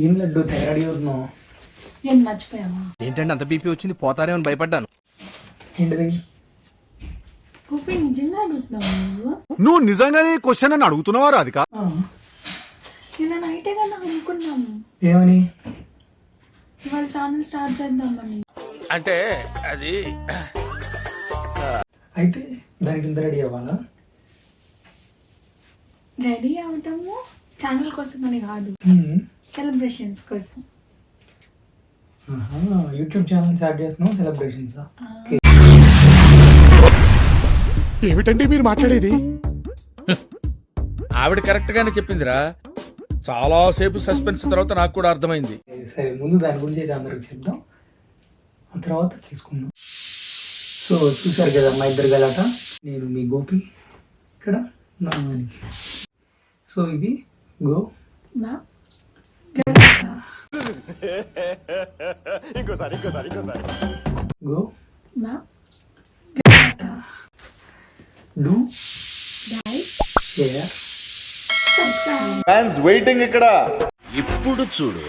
ఏం లడ్డు తయారీ అవుతున్నావు? నేను మర్చిపోయామా? ఏంటంటే అంత బీపీ వచ్చింది, పోతారేమని భయపడ్డాను. ఏంటిది? గోపి నిజంగా అడుగుతున్నావు? నువ్వు నిజంగానే క్వశ్చన్ అని అడుగుతున్నావా రాధిక? నిన్న నైటే కదా అనుకున్నాము. ఏమని? ఇవాళ ఛానల్ స్టార్ట్ చేద్దామని. అంటే అది అయితే దానికి ఇంత రెడీ అవ్వాలా? రెడీ అవటము ఛానల్ కోసం అని కాదు, సెలబ్రేషన్స్ కోసం. యూట్యూబ్ ఛానల్ స్టార్ట్ చేస్తున్నాం, సెలబ్రేషన్స్. ఏమిటండి మీరు మాట్లాడేది? ఆవిడ కరెక్ట్ గానే చెప్పిందిరా. చాలా సేపు సస్పెన్స్ తర్వాత నాకు కూడా అర్థమైంది. సరే, ముందు దాని గురించి అయితే అందరికి చెప్దాం, ఆ తర్వాత చేసుకుందాం. సో చూసారు కదా మా ఇద్దరు గలాట. నేను మీ గోపి, ఇక్కడ నా వాణి. సో ఇది గో మా ఇంకోసారి గో మా do like share subscribe. Fans waiting ఇక్కడ. ఇప్పుడు చూడు.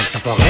ఎంత బాగా